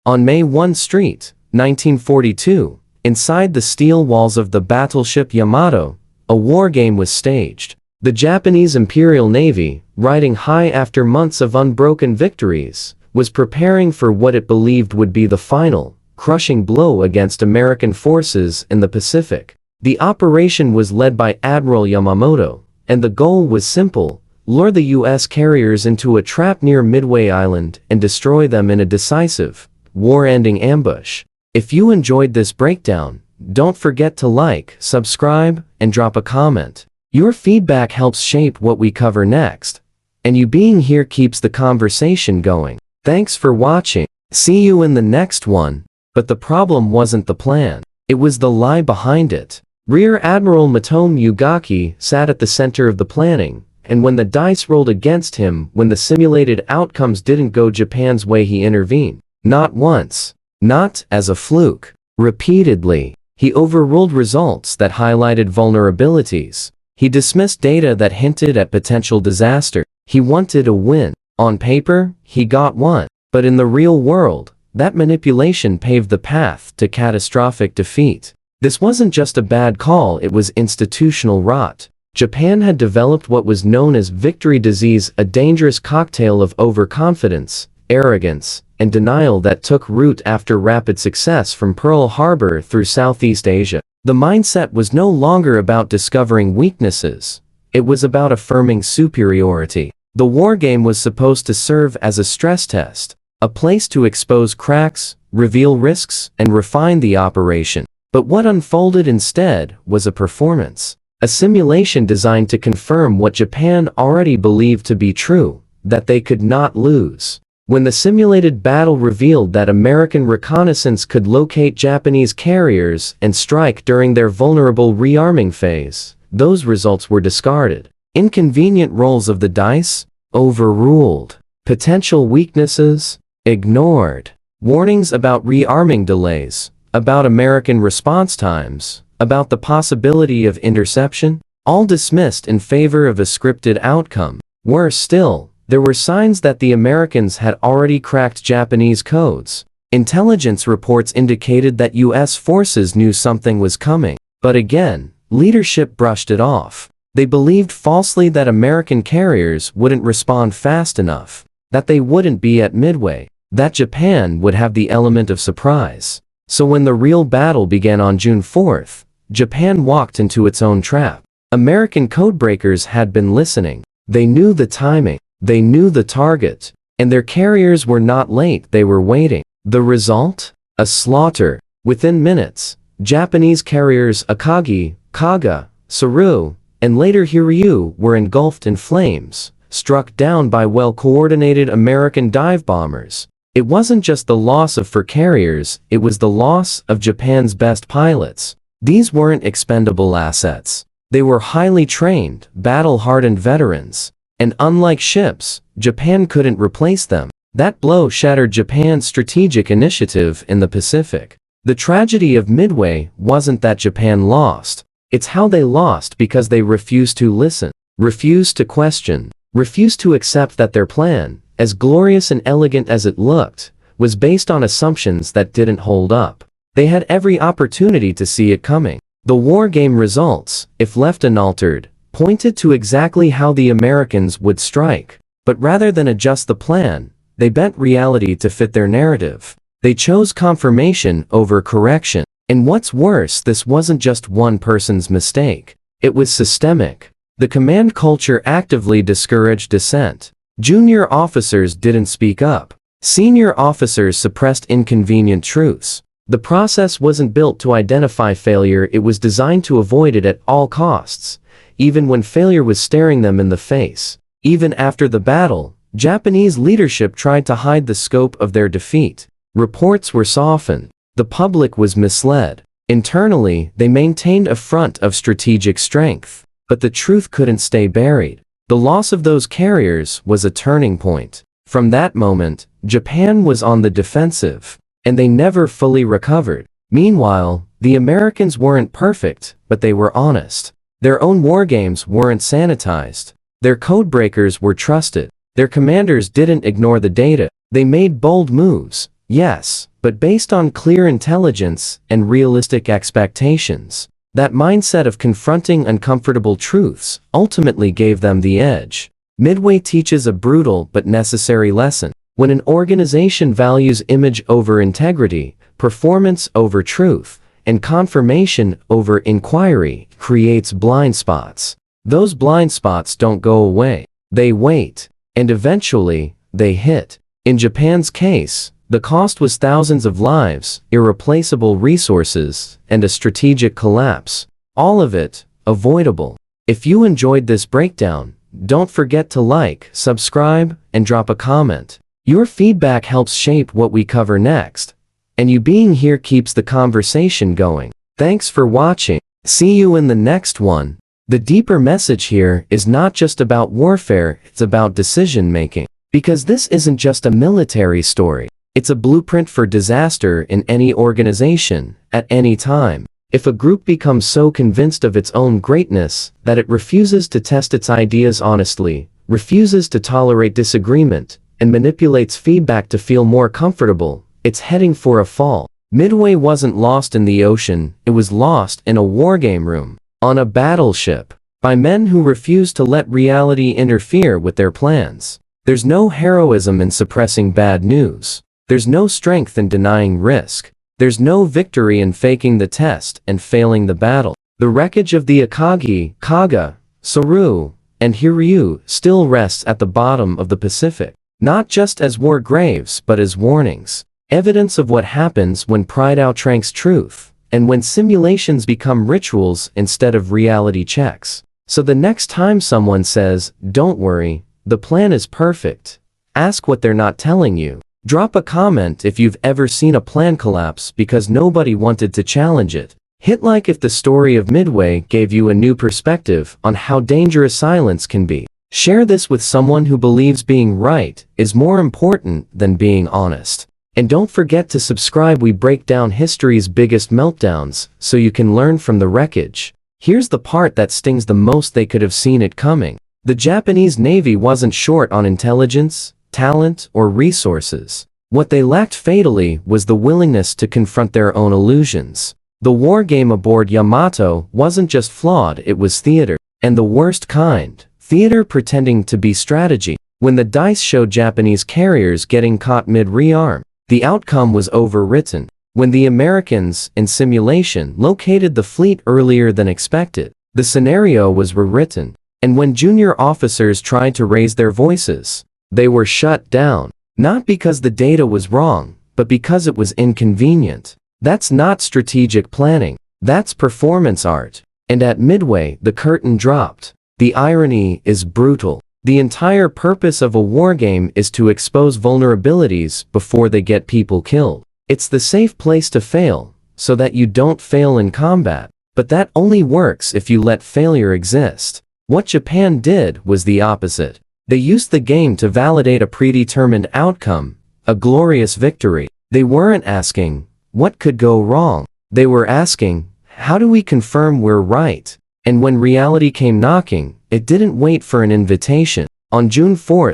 On May 1 Street, 1942, inside the steel walls of the battleship Yamato, a war game was staged. The Japanese Imperial Navy, riding high after months of unbroken victories, was preparing for what it believed would be the final, crushing blow against American forces in the Pacific. The operation was led by Admiral Yamamoto, and the goal was simple: lure the U.S. carriers into a trap near Midway Island and destroy them in a decisive, war-ending ambush. If you enjoyed this breakdown, don't forget to like, subscribe, and drop a comment. Your feedback helps shape what we cover next, and you being here keeps the conversation going. Thanks for watching. See you in the next one. But the problem wasn't the plan. It was the lie behind it. Rear Admiral Matomi Ugaki sat at the center of the planning, and when the dice rolled against him, when the simulated outcomes didn't go Japan's way, he intervened. Not once. Not as a fluke. Repeatedly. He overruled results that highlighted vulnerabilities. He dismissed data that hinted at potential disaster. He wanted a win. On paper, he got one. But in the real world, that manipulation paved the path to catastrophic defeat. This wasn't just a bad call, it was institutional rot. Japan had developed what was known as victory disease, a dangerous cocktail of overconfidence, arrogance, and denial that took root after rapid success from Pearl Harbor through Southeast Asia. The mindset was no longer about discovering weaknesses. It was about affirming superiority. The war game was supposed to serve as a stress test, a place to expose cracks, reveal risks, and refine the operation. But what unfolded instead was a performance. A simulation designed to confirm what Japan already believed to be true, that they could not lose. When the simulated battle revealed that American reconnaissance could locate Japanese carriers and strike during their vulnerable rearming phase, those results were discarded. Inconvenient rolls of the dice? Overruled. Potential weaknesses? Ignored. Warnings about rearming delays, about American response times, about the possibility of interception? All dismissed in favor of a scripted outcome. Worse still, there were signs that the Americans had already cracked Japanese codes. Intelligence reports indicated that U.S. forces knew something was coming. But again, leadership brushed it off. They believed falsely that American carriers wouldn't respond fast enough, that they wouldn't be at Midway, that Japan would have the element of surprise. So when the real battle began on June 4th, Japan walked into its own trap. American codebreakers had been listening. They knew the timing. They knew the target, and their carriers were not late, they were waiting. The result? A slaughter. Within minutes, Japanese carriers Akagi, Kaga, Saru, and later Hiryu were engulfed in flames, struck down by well-coordinated American dive bombers. It wasn't just the loss of four carriers, it was the loss of Japan's best pilots. These weren't expendable assets. They were highly trained, battle-hardened veterans. And unlike ships, Japan couldn't replace them. That blow shattered Japan's strategic initiative in the Pacific. The tragedy of Midway wasn't that Japan lost. It's how they lost because they refused to listen, refused to question, refused to accept that their plan, as glorious and elegant as it looked, was based on assumptions that didn't hold up. They had every opportunity to see it coming. The war game results, if left unaltered, pointed to exactly how the Americans would strike. But rather than adjust the plan, they bent reality to fit their narrative. They chose confirmation over correction. And what's worse, this wasn't just one person's mistake. It was systemic. The command culture actively discouraged dissent. Junior officers didn't speak up. Senior officers suppressed inconvenient truths. The process wasn't built to identify failure, it was designed to avoid it at all costs. Even when failure was staring them in the face. Even after the battle, Japanese leadership tried to hide the scope of their defeat. Reports were softened. The public was misled. Internally, they maintained a front of strategic strength. But the truth couldn't stay buried. The loss of those carriers was a turning point. From that moment, Japan was on the defensive. And they never fully recovered. Meanwhile, the Americans weren't perfect, but they were honest. Their own wargames weren't sanitized. Their codebreakers were trusted. Their commanders didn't ignore the data. They made bold moves, Yes, but based on clear intelligence and realistic expectations. That mindset of confronting uncomfortable truths ultimately gave them the edge. Midway teaches a brutal but necessary lesson. When an organization values image over integrity, performance over truth, and confirmation over inquiry, creates blind spots. Those blind spots don't go away. They wait. And eventually, they hit. In Japan's case, the cost was thousands of lives, irreplaceable resources, and a strategic collapse. All of it, avoidable. If you enjoyed this breakdown, don't forget to like, subscribe, and drop a comment. Your feedback helps shape what we cover next. And you being here keeps the conversation going. Thanks for watching. See you in the next one. The deeper message here is not just about warfare, it's about decision making. Because this isn't just a military story. It's a blueprint for disaster in any organization, at any time. If a group becomes so convinced of its own greatness that it refuses to test its ideas honestly, refuses to tolerate disagreement, and manipulates feedback to feel more comfortable, it's heading for a fall. Midway wasn't lost in the ocean, it was lost in a wargame room, on a battleship, by men who refused to let reality interfere with their plans. There's no heroism in suppressing bad news. There's no strength in denying risk. There's no victory in faking the test and failing the battle. The wreckage of the Akagi, Kaga, Saru, and Hiryu still rests at the bottom of the Pacific, not just as war graves but as warnings. Evidence of what happens when pride outranks truth, and when simulations become rituals instead of reality checks. So the next time someone says, "Don't worry, the plan is perfect," ask what they're not telling you. Drop a comment if you've ever seen a plan collapse because nobody wanted to challenge it. Hit like if the story of Midway gave you a new perspective on how dangerous silence can be. Share this with someone who believes being right is more important than being honest. And don't forget to subscribe. We break down history's biggest meltdowns so you can learn from the wreckage. Here's the part that stings the most: they could have seen it coming. The Japanese Navy wasn't short on intelligence, talent, or resources. What they lacked fatally was the willingness to confront their own illusions. The war game aboard Yamato wasn't just flawed, it was theater. And the worst kind. Theater pretending to be strategy. When the dice showed Japanese carriers getting caught mid-rearm, the outcome was overwritten. When the Americans, in simulation, located the fleet earlier than expected, the scenario was rewritten. And when junior officers tried to raise their voices, they were shut down. Not because the data was wrong, but because it was inconvenient. That's not strategic planning. That's performance art. And at Midway, the curtain dropped. The irony is brutal. The entire purpose of a wargame is to expose vulnerabilities before they get people killed. It's the safe place to fail, so that you don't fail in combat. But that only works if you let failure exist. What Japan did was the opposite. They used the game to validate a predetermined outcome, a glorious victory. They weren't asking, what could go wrong? They were asking, how do we confirm we're right? And when reality came knocking, it didn't wait for an invitation. On June 4,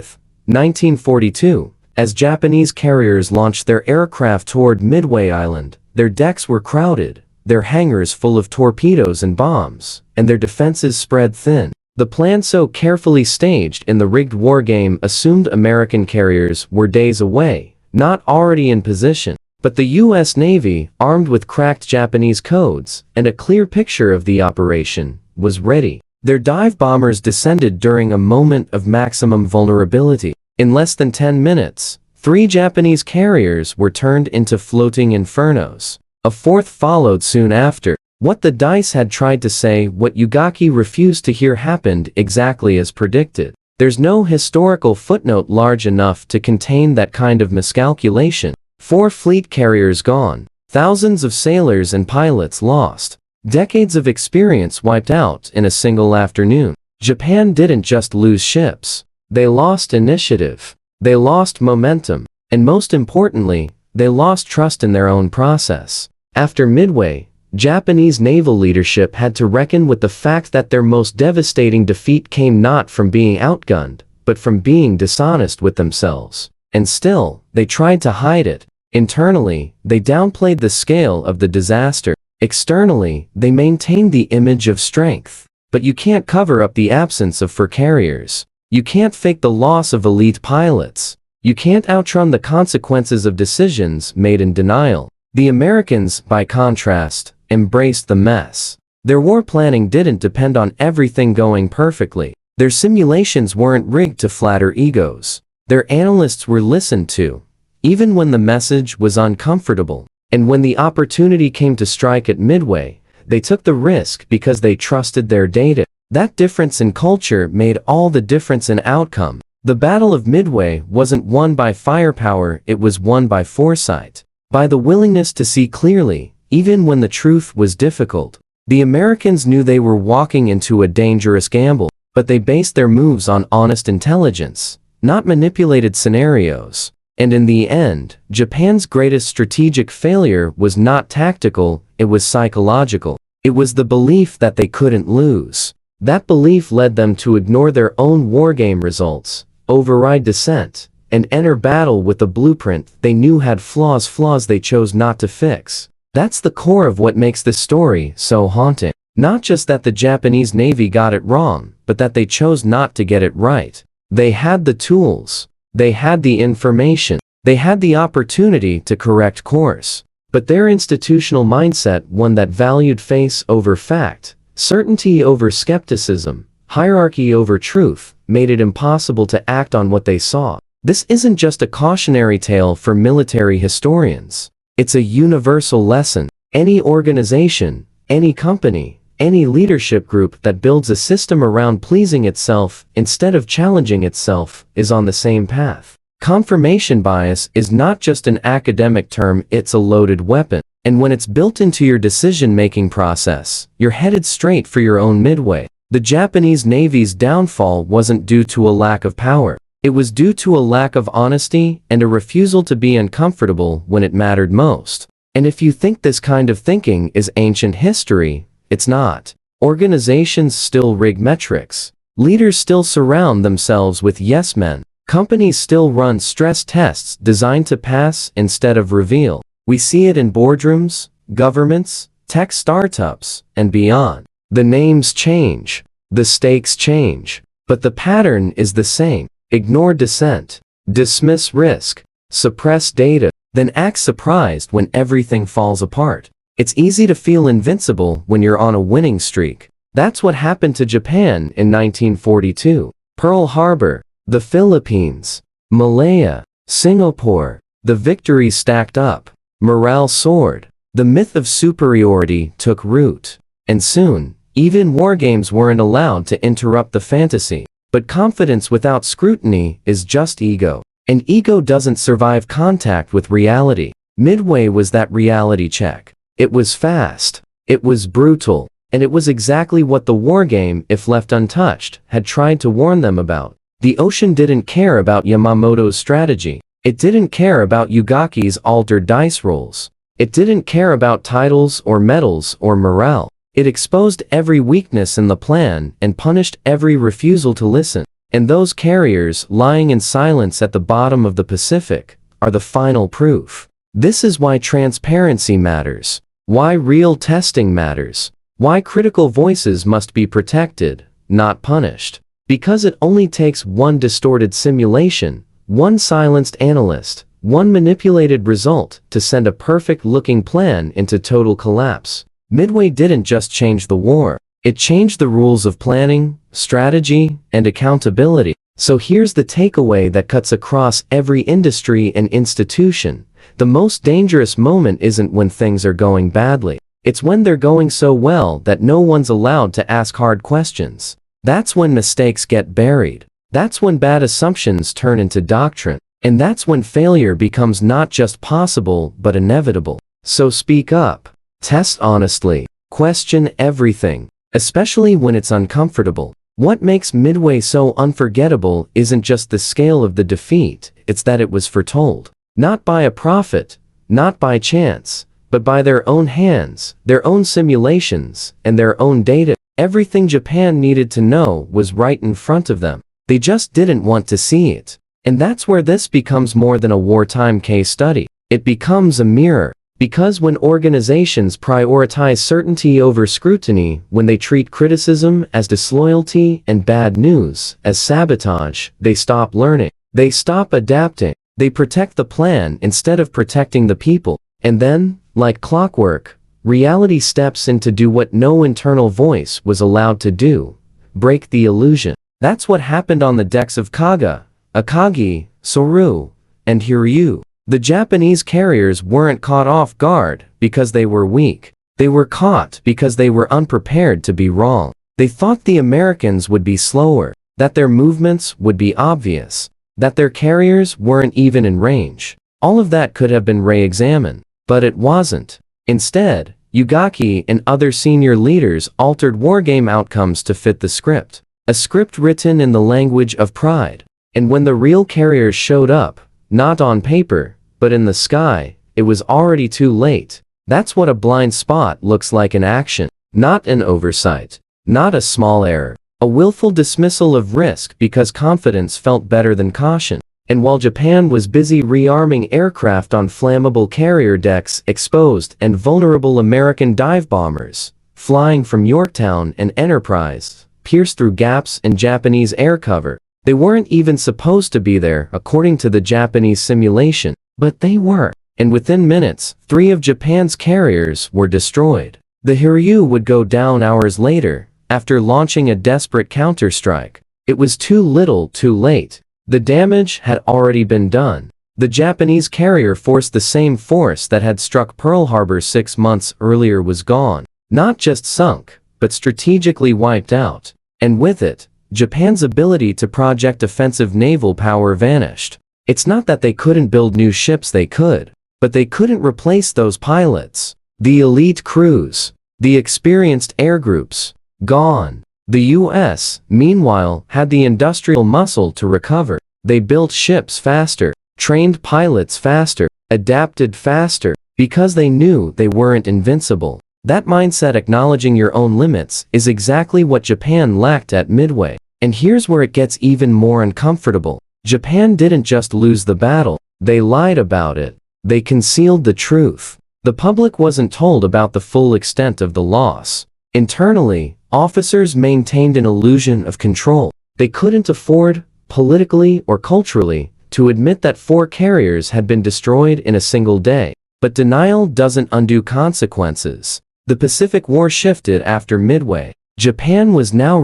1942, as Japanese carriers launched their aircraft toward Midway Island, their decks were crowded, their hangars full of torpedoes and bombs, and their defenses spread thin. The plan so carefully staged in the rigged wargame assumed American carriers were days away, not already in position. But the U.S. Navy, armed with cracked Japanese codes and a clear picture of the operation, was ready. Their dive bombers descended during a moment of maximum vulnerability. In less than 10 minutes, 3 Japanese carriers were turned into floating infernos. A fourth followed soon after. What the dice had tried to say, what Ugaki refused to hear, happened exactly as predicted. There's no historical footnote large enough to contain that kind of miscalculation. 4 fleet carriers gone. Thousands of sailors and pilots lost. Decades of experience wiped out in a single afternoon. Japan didn't just lose ships. They lost initiative. They lost momentum. And most importantly, they lost trust in their own process. After Midway, Japanese naval leadership had to reckon with the fact that their most devastating defeat came not from being outgunned, but from being dishonest with themselves. And still, they tried to hide it. Internally, they downplayed the scale of the disaster. Externally, they maintained the image of strength. But you can't cover up the absence of fur carriers. You can't fake the loss of elite pilots. You can't outrun the consequences of decisions made in denial. The Americans, by contrast, embraced the mess. Their war planning didn't depend on everything going perfectly. Their simulations weren't rigged to flatter egos. Their analysts were listened to, even when the message was uncomfortable. And when the opportunity came to strike at Midway, they took the risk because they trusted their data. That difference in culture made all the difference in outcome. The Battle of Midway wasn't won by firepower, it was won by foresight. By the willingness to see clearly, even when the truth was difficult. The Americans knew they were walking into a dangerous gamble, but they based their moves on honest intelligence, not manipulated scenarios. And in the end, Japan's greatest strategic failure was not tactical, it was psychological. It was the belief that they couldn't lose. That belief led them to ignore their own wargame results, override dissent, and enter battle with a blueprint they knew had flaws they chose not to fix. That's the core of what makes this story so haunting. Not just that the Japanese Navy got it wrong, but that they chose not to get it right. They had the tools. They had the information. They had the opportunity to correct course. But their institutional mindset, one that valued face over fact, certainty over skepticism, hierarchy over truth, made it impossible to act on what they saw. This isn't just a cautionary tale for military historians. It's a universal lesson. Any organization, any company, any leadership group that builds a system around pleasing itself instead of challenging itself is on the same path. Confirmation bias is not just an academic term, it's a loaded weapon. And when it's built into your decision-making process, you're headed straight for your own Midway. The Japanese Navy's downfall wasn't due to a lack of power. It was due to a lack of honesty and a refusal to be uncomfortable when it mattered most. And if you think this kind of thinking is ancient history, it's not. Organizations still rig metrics. Leaders still surround themselves with yes men. Companies still run stress tests designed to pass instead of reveal. We see it in boardrooms, governments, tech startups, and beyond. The names change. The stakes change. But the pattern is the same. Ignore dissent. Dismiss risk. Suppress data. Then act surprised when everything falls apart. It's easy to feel invincible when you're on a winning streak. That's what happened to Japan in 1942. Pearl Harbor, the Philippines, Malaya, Singapore. The victories stacked up. Morale soared. The myth of superiority took root. And soon, even wargames weren't allowed to interrupt the fantasy. But confidence without scrutiny is just ego. And ego doesn't survive contact with reality. Midway was that reality check. It was fast. It was brutal. And it was exactly what the wargame, if left untouched, had tried to warn them about. The ocean didn't care about Yamamoto's strategy. It didn't care about Ugaki's altered dice rolls. It didn't care about titles or medals or morale. It exposed every weakness in the plan and punished every refusal to listen. And those carriers lying in silence at the bottom of the Pacific are the final proof. This is why transparency matters. Why real testing matters. Why critical voices must be protected, not punished. Because it only takes one distorted simulation, one silenced analyst, one manipulated result to send a perfect-looking plan into total collapse. Midway didn't just change the war. It changed the rules of planning, strategy, and accountability. So here's the takeaway that cuts across every industry and institution. The most dangerous moment isn't when things are going badly. It's when they're going so well that no one's allowed to ask hard questions. That's when mistakes get buried. That's when bad assumptions turn into doctrine. And that's when failure becomes not just possible but inevitable. So speak up. Test honestly. Question everything. Especially when it's uncomfortable. What makes Midway so unforgettable isn't just the scale of the defeat, it's that it was foretold. Not by a prophet, not by chance, but by their own hands, their own simulations, and their own data. Everything Japan needed to know was right in front of them. They just didn't want to see it. And that's where this becomes more than a wartime case study. It becomes a mirror. Because when organizations prioritize certainty over scrutiny, when they treat criticism as disloyalty and bad news as sabotage, they stop learning. They stop adapting. They protect the plan instead of protecting the people. And then, like clockwork, reality steps in to do what no internal voice was allowed to do: break the illusion. That's what happened on the decks of Kaga, Akagi, Soryu, and Hiryu. The Japanese carriers weren't caught off guard because they were weak. They were caught because they were unprepared to be wrong. They thought the Americans would be slower, that their movements would be obvious, that their carriers weren't even in range. All of that could have been re-examined, but it wasn't. Instead, Ugaki and other senior leaders altered wargame outcomes to fit the script. A script written in the language of pride. And when the real carriers showed up, not on paper, but in the sky, it was already too late. That's what a blind spot looks like in action. Not an oversight. Not a small error. A willful dismissal of risk because confidence felt better than caution. And while Japan was busy rearming aircraft on flammable carrier decks, exposed and vulnerable American dive bombers, flying from Yorktown and Enterprise, pierced through gaps in Japanese air cover. They weren't even supposed to be there according to the Japanese simulation, but they were. And within minutes, 3 of Japan's carriers were destroyed. The Hiryu would go down hours later, after launching a desperate counterstrike. It was too little too late. The damage had already been done. The Japanese carrier force, the same force that had struck Pearl Harbor 6 months earlier, was gone. Not just sunk, but strategically wiped out. And with it, Japan's ability to project offensive naval power vanished. It's not that they couldn't build new ships, they could, but they couldn't replace those pilots. The elite crews, the experienced air groups, gone. The US, meanwhile, had the industrial muscle to recover. They built ships faster, trained pilots faster, adapted faster, because they knew they weren't invincible. That mindset, acknowledging your own limits, is exactly what Japan lacked at Midway. And here's where it gets even more uncomfortable. Japan didn't just lose the battle, they lied about it. They concealed the truth. The public wasn't told about the full extent of the loss. Internally, officers maintained an illusion of control. They couldn't afford, politically or culturally, to admit that 4 carriers had been destroyed in a single day. But denial doesn't undo consequences. The Pacific War shifted after Midway. Japan was now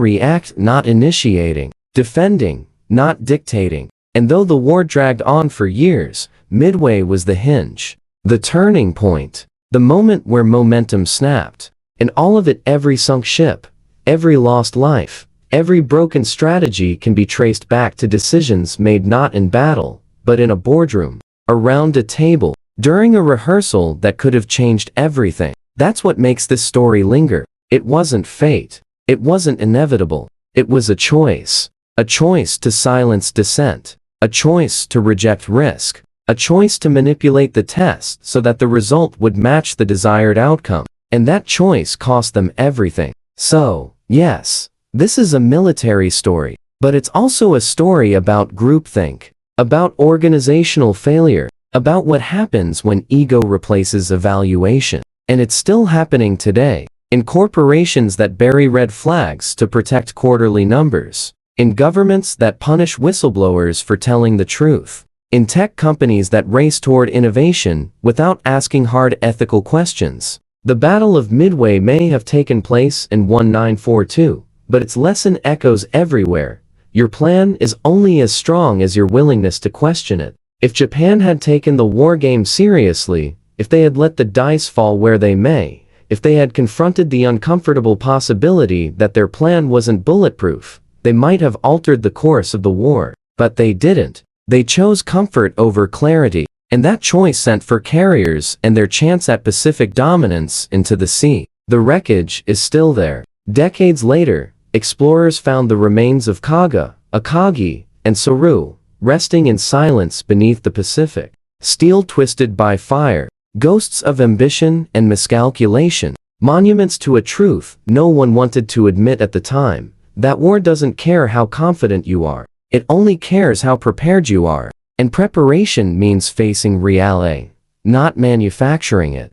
not initiating, defending, not dictating. And though the war dragged on for years, Midway was the hinge, the turning point, the moment where momentum snapped. And all of it, every sunk ship, every lost life, every broken strategy can be traced back to decisions made not in battle, but in a boardroom, around a table, during a rehearsal that could have changed everything. That's what makes this story linger. It wasn't fate. It wasn't inevitable. It was a choice. A choice to silence dissent. A choice to reject risk. A choice to manipulate the test so that the result would match the desired outcome. And that choice cost them everything. So, yes, this is a military story, but it's also a story about groupthink, about organizational failure, about what happens when ego replaces evaluation. And it's still happening today. In corporations that bury red flags to protect quarterly numbers. In governments that punish whistleblowers for telling the truth. In tech companies that race toward innovation without asking hard ethical questions. The Battle of Midway may have taken place in 1942, but its lesson echoes everywhere. Your plan is only as strong as your willingness to question it. If Japan had taken the war game seriously, if they had let the dice fall where they may, if they had confronted the uncomfortable possibility that their plan wasn't bulletproof, they might have altered the course of the war. But they didn't. They chose comfort over clarity, and that choice sent 4 carriers and their chance at Pacific dominance into the sea. The wreckage is still there. Decades later, explorers found the remains of Kaga, Akagi, and Soryu, resting in silence beneath the Pacific. Steel twisted by fire. Ghosts of ambition and miscalculation. Monuments to a truth no one wanted to admit at the time. That war doesn't care how confident you are. It only cares how prepared you are. And preparation means facing reality. not manufacturing it.